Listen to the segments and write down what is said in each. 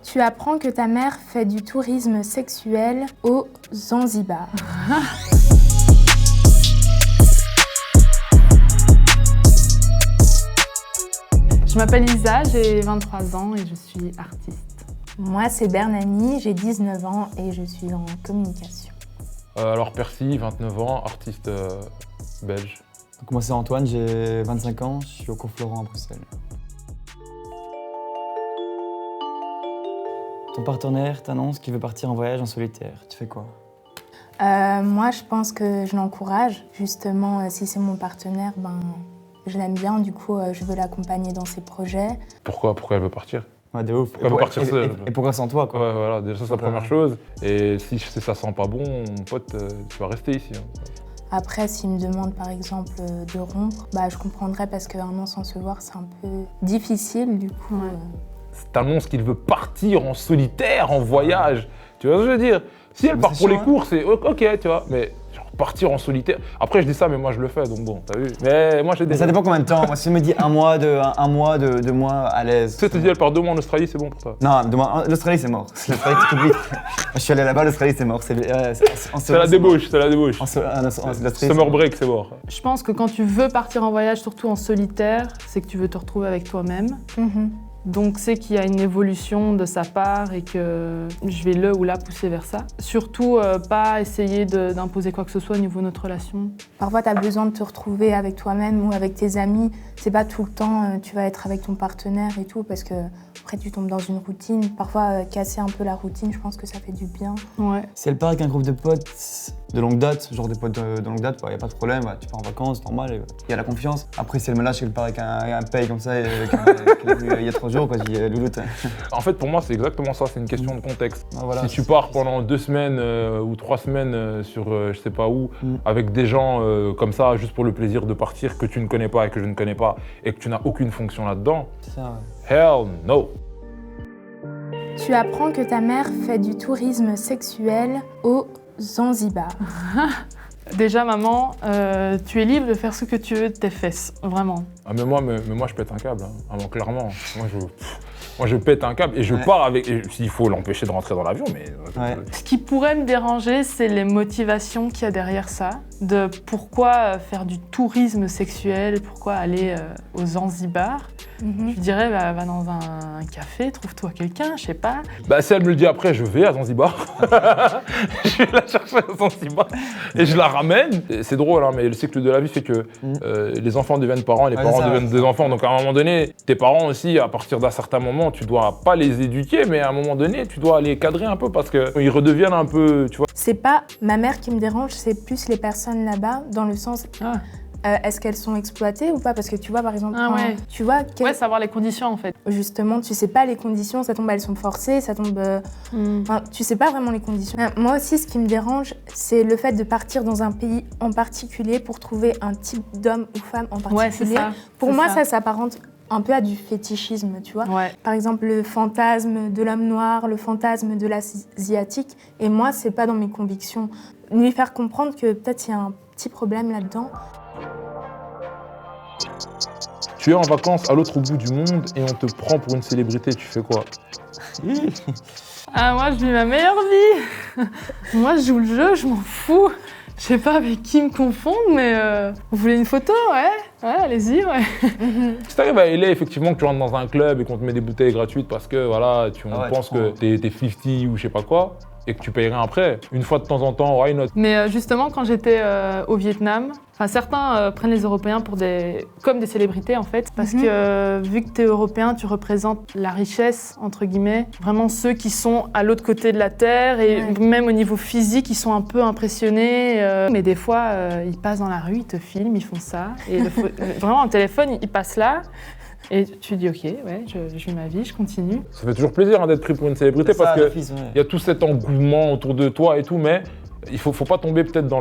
Tu apprends que ta mère fait du tourisme sexuel au Zanzibar. Je m'appelle Lisa, j'ai 23 ans et je suis artiste. Moi, c'est Bernani, j'ai 19 ans et je suis en communication. Alors Percy, 29 ans, artiste belge. Donc moi c'est Antoine, j'ai 25 ans, je suis au cours Florent à Bruxelles. Ton partenaire t'annonce qu'il veut partir en voyage en solitaire, tu fais quoi? Moi, je pense que je l'encourage. Justement, si c'est mon partenaire, je l'aime bien, du coup, je veux l'accompagner dans ses projets. Pourquoi elle veut partir? Ouais, de ouf. Elle veut partir seule. Et pourquoi sans toi, quoi? Ouais, voilà, déjà ça c'est la première chose. Et si ça sent pas bon, mon pote, tu vas rester ici. Après, s'il me demande par exemple de rompre, je comprendrais parce qu'un an sans se voir, c'est un peu difficile, du coup. T'annonces qu'il veut partir en solitaire, en voyage. Tu vois ce que je veux dire? Si elle part pour les cours, c'est ok, tu vois. Mais genre, partir en solitaire. Après, je dis ça, mais moi je le fais, donc bon, t'as vu. Mais moi j'ai des. Mais ça dépend combien de temps. Moi, si elle me dit un mois de mois à l'aise. Tu sais, tu dis elle part 2 mois en Australie, c'est bon pour toi? Non, l'Australie c'est mort. L'Australie, tu t'oublies. Je suis allé là-bas, l'Australie c'est mort. C'est la débauche, c'est la débauche. Summer break, c'est mort. Je pense que quand tu veux partir en voyage, surtout en solitaire, c'est que tu veux te retrouver avec toi-même. Donc c'est qu'il y a une évolution de sa part et que je vais le ou la pousser vers ça. Surtout pas essayer d'imposer quoi que ce soit au niveau de notre relation. Parfois tu as besoin de te retrouver avec toi-même ou avec tes amis. C'est pas tout le temps tu vas être avec ton partenaire et tout parce que après tu tombes dans une routine. Parfois casser un peu la routine, je pense que ça fait du bien. Ouais. Si elle part avec un groupe de potes de longue date, genre des potes de longue date, y a pas de problème, tu pars en vacances, normal, il y a la confiance. Après si elle me lâche, qu'elle part avec un paye comme ça, il y a 3 jours, quoi, je dis louloute. En fait, pour moi, c'est exactement ça, c'est une question de contexte. Voilà, si tu pars pendant 2 semaines ou 3 semaines sur je sais pas où, avec des gens comme ça, juste pour le plaisir de partir, que tu ne connais pas et que je ne connais pas, et que tu n'as aucune fonction là-dedans, c'est ça, hell no! Tu apprends que ta mère fait du tourisme sexuel au Zanzibar. Déjà, maman, tu es libre de faire ce que tu veux de tes fesses, vraiment. Ah, mais moi, je pète un câble, hein. Ah, bon, clairement. Moi, je pète un câble et je pars avec. S'il faut l'empêcher de rentrer dans l'avion, mais. Ce qui pourrait me déranger, c'est les motivations qu'il y a derrière ça. De pourquoi faire du tourisme sexuel, pourquoi aller au Zanzibar. Je dirais, va dans un café, trouve-toi quelqu'un, je sais pas. Si elle me le dit après, je vais à Zanzibar. Je vais la chercher à Zanzibar et je la ramène. C'est drôle, hein, mais le cycle de la vie fait que les enfants deviennent parents et les parents deviennent des enfants. Donc à un moment donné, tes parents aussi, à partir d'un certain moment, tu dois pas les éduquer, mais à un moment donné, tu dois les cadrer un peu parce qu'ils redeviennent un peu, tu vois. C'est pas ma mère qui me dérange, c'est plus les personnes là-bas, dans le sens... est-ce qu'elles sont exploitées ou pas? Parce que tu vois, par exemple, tu vois... savoir les conditions, en fait. Justement, tu sais pas les conditions, ça tombe, elles sont forcées, ça tombe... tu sais pas vraiment les conditions. Moi aussi, ce qui me dérange, c'est le fait de partir dans un pays en particulier pour trouver un type d'homme ou femme en particulier. Ouais, pour moi, ça s'apparente un peu à du fétichisme, tu vois. Par exemple, le fantasme de l'homme noir, le fantasme de l'asiatique. Et moi, c'est pas dans mes convictions. Lui faire comprendre que peut-être il y a un petit problème là-dedans. Tu es en vacances à l'autre bout du monde et on te prend pour une célébrité, tu fais quoi? Moi, je vis ma meilleure vie. Moi, je joue le jeu, je m'en fous. Je sais pas avec qui me confondre, mais vous voulez une photo? Ouais, allez-y, Si t'arrives à LA, effectivement, que tu rentres dans un club et qu'on te met des bouteilles gratuites parce que voilà, on pense que t'es 50 ou je sais pas quoi, et que tu payerais après, une fois de temps en temps, why not? Mais justement, quand j'étais au Vietnam, certains prennent les Européens comme des célébrités en fait, parce que vu que tu es Européen, tu représentes la richesse, entre guillemets, vraiment ceux qui sont à l'autre côté de la terre et même au niveau physique, ils sont un peu impressionnés. Mais des fois, ils passent dans la rue, ils te filment, ils font ça. Et vraiment, un téléphone, il passe là. Et tu dis ok, je vis ma vie, je continue. Ça fait toujours plaisir d'être pris pour une célébrité parce qu'il y a tout cet engouement autour de toi et tout, mais il faut pas tomber peut-être dans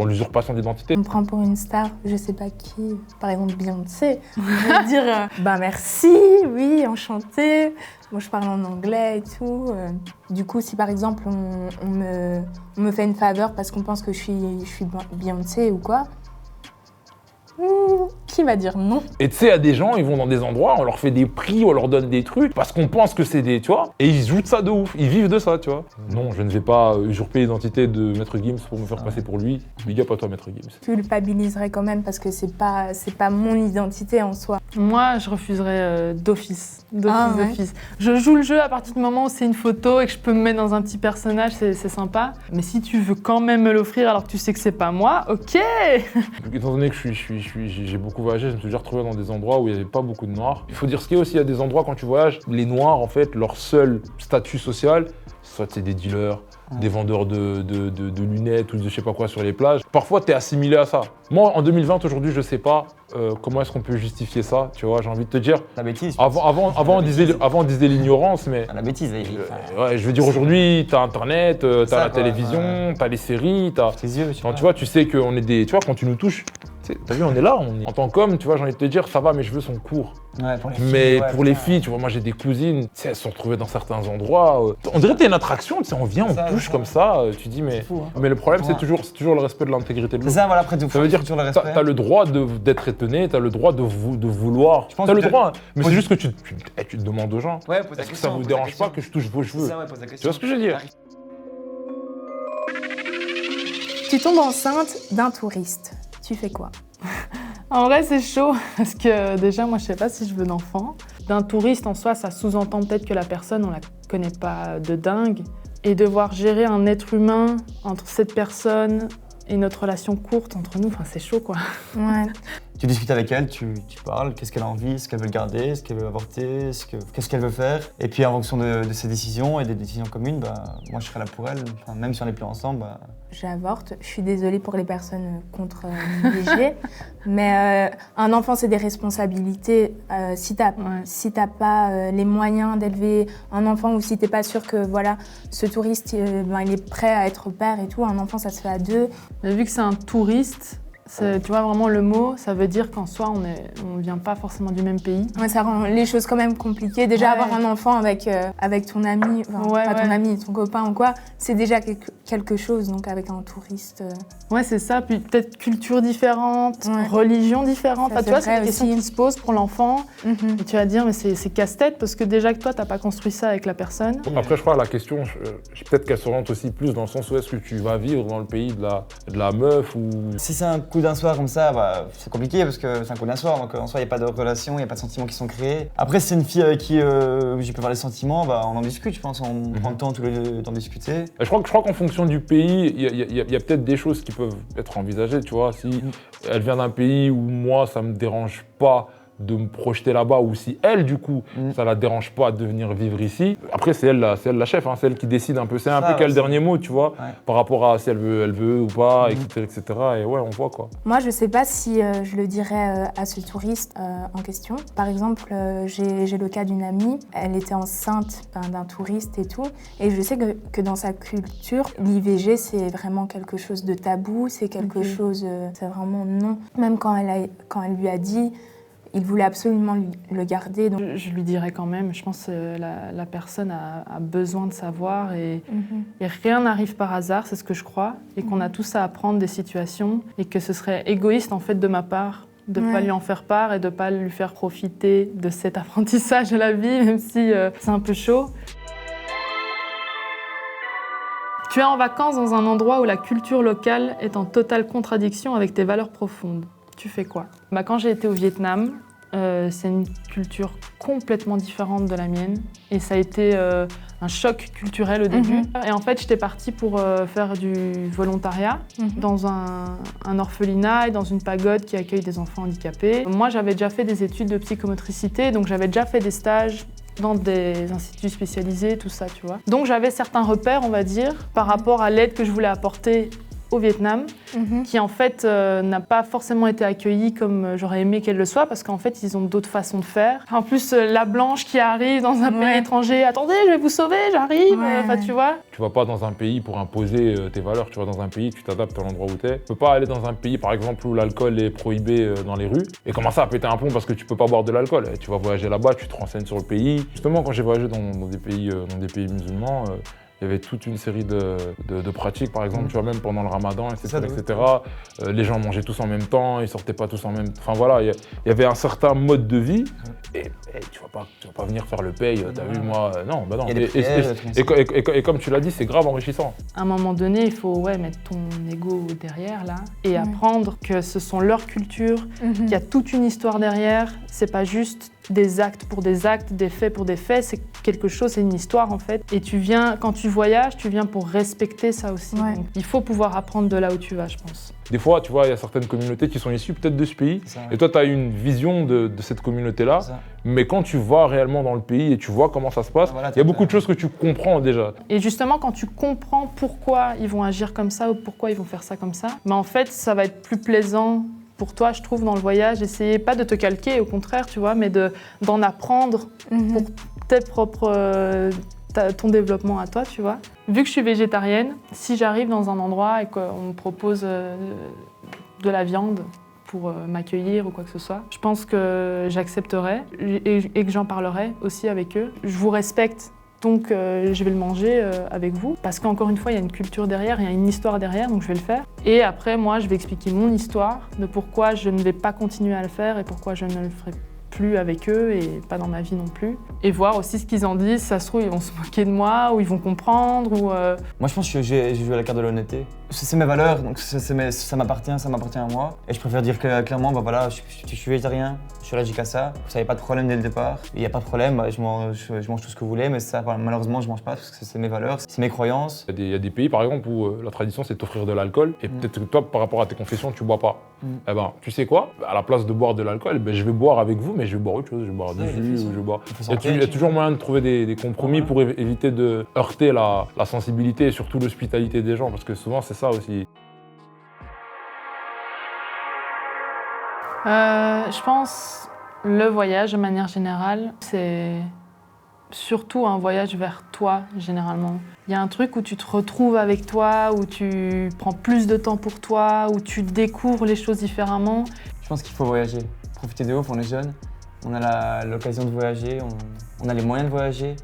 l'usurpation d'identité. On me prend pour une star, je sais pas qui, par exemple Beyoncé. Je vais dire merci, oui, enchantée. Moi je parle en anglais et tout. Du coup, si par exemple on me fait une faveur parce qu'on pense que je suis Beyoncé ou quoi, Qui va dire non? Et tu sais, il y a des gens, ils vont dans des endroits, on leur fait des prix, on leur donne des trucs, parce qu'on pense que c'est des, tu vois, et ils jouent de ça de ouf, ils vivent de ça, tu vois. Non, je ne vais pas usurper l'identité de Maître Gims pour me faire passer pour lui. Big up à toi, Maître Gims. Je culpabiliserais quand même parce que c'est pas mon identité en soi. Moi, je refuserais d'office. Ouais. Je joue le jeu à partir du moment où c'est une photo et que je peux me mettre dans un petit personnage, c'est sympa. Mais si tu veux quand même me l'offrir alors que tu sais que c'est pas moi, ok. Étant donné que j'ai beaucoup voyagé, je me suis déjà retrouvé dans des endroits où il n'y avait pas beaucoup de noirs. Il faut dire ce qu'il y a aussi, il y a des endroits quand tu voyages, les noirs, en fait, leur seul statut social, soit c'est des dealers, des vendeurs de lunettes ou de je sais pas quoi sur les plages. Parfois, tu es assimilé à ça. Moi, en 2020, aujourd'hui, je sais pas comment est-ce qu'on peut justifier ça, tu vois, j'ai envie de te dire. La bêtise. Avant, on disait l'ignorance, mais... La bêtise. Ouais, je veux dire, aujourd'hui, t'as Internet, t'as Ça, la quoi, télévision, t'as les séries, t'as... Tes yeux, Quand tu vois, tu sais qu'on est des... Tu vois, quand tu nous touches, t'as vu, on est là, en tant qu'homme, tu vois, j'ai envie de te dire, ça va, mes cheveux sont courts. Ouais, pour les filles. Mais ouais, pour les putain. filles, tu vois, moi j'ai des cousines, tu sais, elles se sont retrouvées dans certains endroits. On dirait que t'es une attraction, tu sais, on vient, on Ça, te touche ça. comme ça, tu dis, mais... C'est fou, hein. Mais le problème, c'est Ouais. toujours le respect de l'intégrité de C'est l'autre. ça, voilà, après tout. Ça veut dire que toujours le respect. t'as le droit d'être étonné, t'as le droit de vouloir. Je pense T'as le que- droit, hein. Mais Pose- c'est juste que tu te demandes aux gens, Ouais, pose la est-ce que question. ça vous pose la dérange question. pas que je touche vos C'est cheveux? ça, ouais, pose la Tu question. vois ce que je veux dire? Tu tombes enceinte d'un touriste. Tu fais quoi? En vrai, c'est chaud parce que déjà, moi, je sais pas si je veux d'enfant. D'un touriste en soi, ça sous-entend peut-être que la personne, on la connaît pas de dingue. Et devoir gérer un être humain entre cette personne et notre relation courte entre nous, enfin, c'est chaud, quoi. Ouais. Tu discutes avec elle, tu parles, qu'est-ce qu'elle a envie, ce qu'elle veut garder, ce qu'elle veut avorter, qu'est-ce qu'elle veut faire. Et puis en fonction de ses décisions et des décisions communes, bah, moi je serai là pour elle. Enfin, même si on n'est plus ensemble, bah, J'avorte. Je suis désolée pour les personnes contre l'IVG, mais un enfant, c'est des responsabilités. Si t'as pas les moyens d'élever un enfant ou si t'es pas sûr que voilà, ce touriste il est prêt à être père et tout, un enfant, ça se fait à deux. Mais vu que c'est un touriste, tu vois vraiment le mot, ça veut dire qu'en soi, on vient pas forcément du même pays. Ouais, ça rend les choses quand même compliquées. Déjà, Ouais. avoir un enfant avec ton ami, enfin, Ouais, pas ton ouais. ami, ton copain ou quoi, c'est déjà quelque chose. Donc avec un touriste, Ouais, c'est ça. Puis peut-être culture différente, Ouais. religion différente. Ça, Enfin, tu vois, c'est c'est des vrai questions aussi. qui se posent pour l'enfant. Mhm. Et tu vas dire, mais c'est casse-tête parce que déjà que toi, t'as pas construit ça avec la personne. Après, je crois que la question, peut-être qu'elle s'oriente aussi plus dans le sens où est-ce que tu vas vivre dans le pays de la meuf ou... si c'est un coup d'un soir comme ça, bah, c'est compliqué parce que c'est un coup d'un soir, donc en soi il n'y a pas de relation, il n'y a pas de sentiments qui sont créés. Après, si c'est une fille avec qui j'ai pu avoir des sentiments, bah, on en discute, je pense, on prend le temps tous les deux d'en discuter. Je crois qu'en fonction du pays, il y a peut-être des choses qui peuvent être envisagées, tu vois. Si elle vient d'un pays où moi, ça me dérange pas de me projeter là-bas, ou si elle, du coup, ça la dérange pas de venir vivre ici. Après, c'est elle la chef, hein, c'est elle qui décide un peu. C'est un peu quel dernier mot, tu vois, par rapport à si elle veut ou pas, etc. Et ouais, on voit quoi. Moi, je sais pas si je le dirais à ce touriste en question. Par exemple, j'ai le cas d'une amie, elle était enceinte d'un touriste et tout, et je sais que dans sa culture, l'IVG, c'est vraiment quelque chose de tabou, c'est quelque chose, c'est vraiment non. Même quand elle lui a dit, il voulait absolument le garder. Donc... Je lui dirais quand même, je pense que la personne a besoin de savoir et rien n'arrive par hasard, c'est ce que je crois, et qu'on a tous à apprendre des situations et que ce serait égoïste en fait de ma part de ne pas lui en faire part et de ne pas lui faire profiter de cet apprentissage de la vie, même si c'est un peu chaud. Tu es en vacances dans un endroit où la culture locale est en totale contradiction avec tes valeurs profondes. Tu fais quoi? Quand j'ai été au Vietnam, c'est une culture complètement différente de la mienne et ça a été un choc culturel au début. Et en fait, j'étais partie pour faire du volontariat dans un orphelinat et dans une pagode qui accueille des enfants handicapés. Moi, j'avais déjà fait des études de psychomotricité, donc j'avais déjà fait des stages dans des instituts spécialisés, tout ça, tu vois. Donc j'avais certains repères, on va dire, par rapport à l'aide que je voulais apporter au Vietnam, qui en fait n'a pas forcément été accueillie comme j'aurais aimé qu'elle le soit, parce qu'en fait ils ont d'autres façons de faire. En plus la blanche qui arrive dans un pays étranger, attendez, je vais vous sauver, j'arrive, enfin tu vois. Tu vas pas dans un pays pour imposer tes valeurs, tu vas dans un pays, tu t'adaptes à l'endroit où t'es. Tu peux pas aller dans un pays par exemple où l'alcool est prohibé dans les rues et commencer à péter un plomb parce que tu peux pas boire de l'alcool. Tu vas voyager là-bas, tu te renseignes sur le pays. Justement quand j'ai voyagé dans des pays musulmans, il y avait toute une série de pratiques, par exemple, tu vois, même pendant le ramadan, etc. ça, etc. Les gens mangeaient tous en même temps, ils sortaient pas tous en même temps. Enfin voilà, il y avait un certain mode de vie. Et tu vas pas venir faire le paye, t'as vu, moi, non, bah non. Il y a des prières, Et comme tu l'as dit, c'est grave enrichissant. À un moment donné, il faut mettre ton ego derrière là et apprendre que ce sont leurs cultures, qu'il y a toute une histoire derrière. C'est pas juste des actes pour des actes, des faits pour des faits, c'est quelque chose, c'est une histoire en fait. Et quand tu voyages, tu viens pour respecter ça aussi. Ouais. Donc, il faut pouvoir apprendre de là où tu vas, je pense. Des fois, tu vois, il y a certaines communautés qui sont issues peut-être de ce pays, et toi, tu as une vision de cette communauté-là, mais quand tu vas réellement dans le pays et tu vois comment ça se passe, il y a beaucoup de choses que tu comprends déjà. Et justement, quand tu comprends pourquoi ils vont agir comme ça ou pourquoi ils vont faire ça comme ça, en fait, ça va être plus plaisant pour toi, je trouve, dans le voyage. Essayez pas de te calquer, au contraire, tu vois, mais d'en apprendre pour tes propres... ton développement à toi, tu vois. Vu que je suis végétarienne, si j'arrive dans un endroit et qu'on me propose de la viande pour m'accueillir ou quoi que ce soit, je pense que j'accepterai et que j'en parlerai aussi avec eux. Je vous respecte, donc je vais le manger avec vous. Parce qu'encore une fois, il y a une culture derrière, il y a une histoire derrière, donc je vais le faire. Et après, moi, je vais expliquer mon histoire de pourquoi je ne vais pas continuer à le faire et pourquoi je ne le ferai plus avec eux et pas dans ma vie non plus. Et voir aussi ce qu'ils en disent, ça se trouve ils vont se moquer de moi ou ils vont comprendre ou... Moi je pense que j'ai joué à la carte de l'honnêteté. C'est mes valeurs, donc ça m'appartient à moi. Et je préfère dire clairement, bah voilà, je suis végétarien, je suis allergique à ça, vous n'avez pas de problème dès le départ. Il n'y a pas de problème, bah, je mange tout ce que vous voulez, mais ça voilà, malheureusement je mange pas parce que c'est mes valeurs, c'est mes croyances. Il y a des pays par exemple où la tradition c'est de t'offrir de l'alcool et peut-être que toi par rapport à tes confessions tu bois pas. Eh ben tu sais quoi, à la place de boire de l'alcool, je vais boire avec vous mais je vais boire autre chose, je vais boire du jus, je vais boire... Il y a toujours moyen de trouver des compromis pour éviter de heurter la sensibilité et surtout l'hospitalité des gens parce que souvent c'est ça aussi. Je pense le voyage de manière générale, c'est surtout un voyage vers toi généralement. Il y a un truc où tu te retrouves avec toi, où tu prends plus de temps pour toi, où tu découvres les choses différemment. Je pense qu'il faut voyager, profiter de ouf, on est jeunes, on a l'occasion de voyager, on a les moyens de voyager.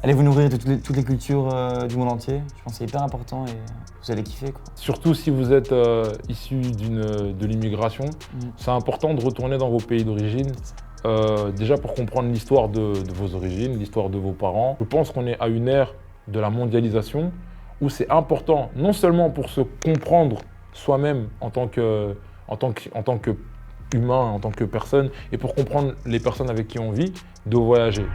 Allez vous nourrir de toutes les cultures du monde entier, je pense que c'est hyper important et vous allez kiffer, quoi. Surtout si vous êtes issu de l'immigration, c'est important de retourner dans vos pays d'origine. Déjà pour comprendre l'histoire de vos origines, l'histoire de vos parents. Je pense qu'on est à une ère de la mondialisation où c'est important, non seulement pour se comprendre soi-même en tant qu'humain, en tant que personne, et pour comprendre les personnes avec qui on vit, de voyager.